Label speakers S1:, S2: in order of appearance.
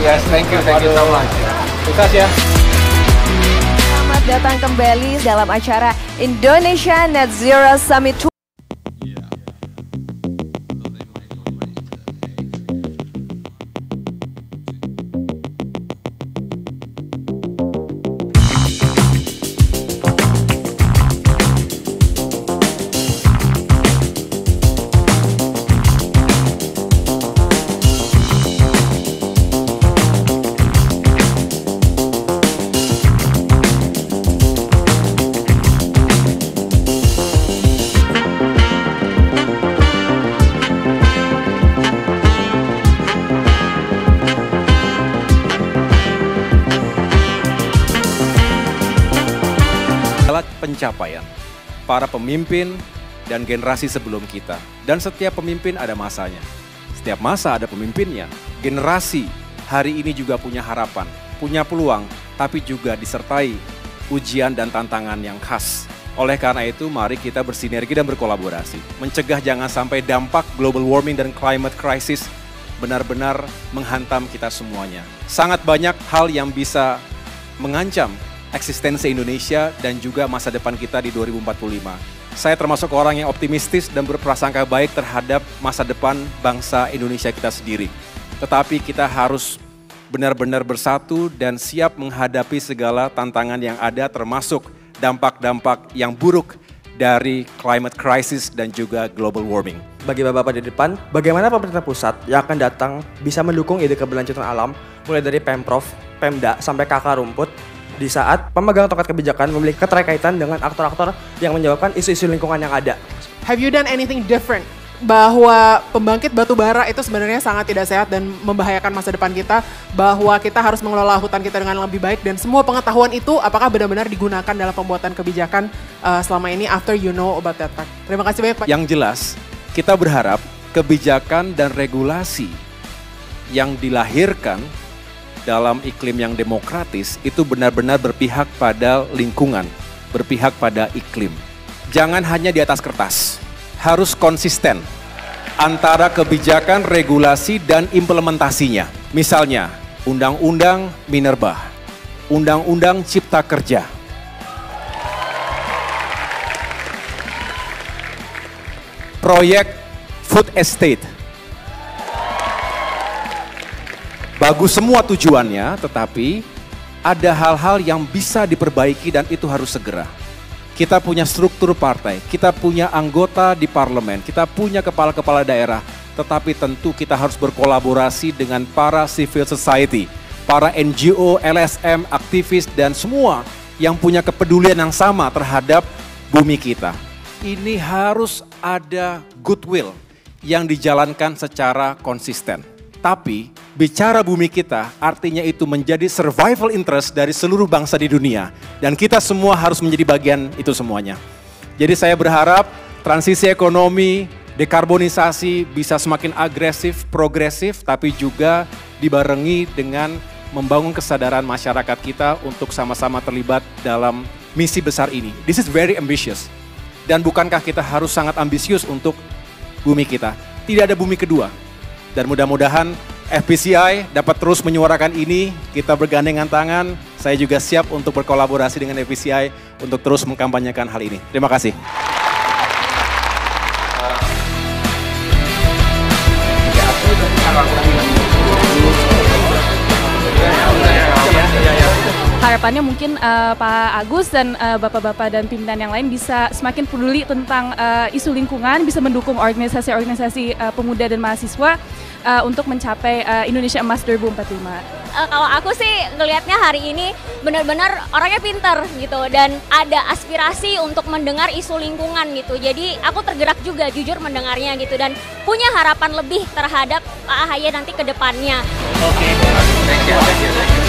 S1: guys, thank you so much. Sukses ya.
S2: Selamat datang kembali dalam acara Indonesia Net Zero Summit.
S3: Pencapaian para pemimpin dan generasi sebelum kita. Dan setiap pemimpin ada masanya. Setiap masa ada pemimpinnya. Generasi hari ini juga punya harapan, punya peluang, tapi juga disertai ujian dan tantangan yang khas. Oleh karena itu, mari kita bersinergi dan berkolaborasi. Mencegah jangan sampai dampak global warming dan climate crisis benar-benar menghantam kita semuanya. Sangat banyak hal yang bisa mengancam eksistensi Indonesia dan juga masa depan kita di 2045. Saya termasuk orang yang optimistis dan berprasangka baik terhadap masa depan bangsa Indonesia kita sendiri. Tetapi kita harus benar-benar bersatu dan siap menghadapi segala tantangan yang ada, termasuk dampak-dampak yang buruk dari climate crisis dan juga global warming.
S4: Bagi Bapak-Bapak di depan, bagaimana pemerintah pusat yang akan datang bisa mendukung ide keberlanjutan alam, mulai dari Pemprov, Pemda, sampai ke akar rumput, di saat pemegang tongkat kebijakan memiliki keterkaitan dengan aktor-aktor yang menyebabkan isu-isu lingkungan yang ada.
S5: Have you done anything different? Bahwa pembangkit batu bara itu sebenarnya sangat tidak sehat dan membahayakan masa depan kita. Bahwa kita harus mengelola hutan kita dengan lebih baik. Dan semua pengetahuan itu apakah benar-benar digunakan dalam pembuatan kebijakan selama ini after you know about that fact. Terima kasih banyak Pak.
S3: Yang jelas, kita berharap kebijakan dan regulasi yang dilahirkan dalam iklim yang demokratis itu benar-benar berpihak pada lingkungan, berpihak pada iklim. Jangan hanya di atas kertas, harus konsisten antara kebijakan, regulasi, dan implementasinya. Misalnya, Undang-Undang Minerba, Undang-Undang Cipta Kerja, proyek food estate. Bagus semua tujuannya, tetapi ada hal-hal yang bisa diperbaiki dan itu harus segera. Kita punya struktur partai, kita punya anggota di parlemen, kita punya kepala-kepala daerah, tetapi tentu kita harus berkolaborasi dengan para civil society, para NGO, LSM, aktivis, dan semua yang punya kepedulian yang sama terhadap bumi kita. Ini harus ada goodwill yang dijalankan secara konsisten. Tapi bicara bumi kita artinya itu menjadi survival interest dari seluruh bangsa di dunia. Dan kita semua harus menjadi bagian itu semuanya. Jadi saya berharap transisi ekonomi, dekarbonisasi bisa semakin agresif, progresif, tapi juga dibarengi dengan membangun kesadaran masyarakat kita untuk sama-sama terlibat dalam misi besar ini. This is very ambitious. Dan bukankah kita harus sangat ambisius untuk bumi kita? Tidak ada bumi kedua. Dan mudah-mudahan FPCI dapat terus menyuarakan ini, kita bergandengan tangan. Saya juga siap untuk berkolaborasi dengan FPCI untuk terus mengkampanyekan hal ini. Terima kasih.
S6: Harapannya mungkin Pak Agus dan bapak-bapak dan pimpinan yang lain bisa semakin peduli tentang isu lingkungan, bisa mendukung organisasi-organisasi pemuda dan mahasiswa untuk mencapai Indonesia Emas 2045.
S7: Kalau aku sih ngelihatnya hari ini benar-benar orangnya pinter gitu dan ada aspirasi untuk mendengar isu lingkungan gitu. Jadi aku tergerak juga jujur mendengarnya gitu dan punya harapan lebih terhadap Pak AHY nanti ke depannya.
S1: Oke, thank you.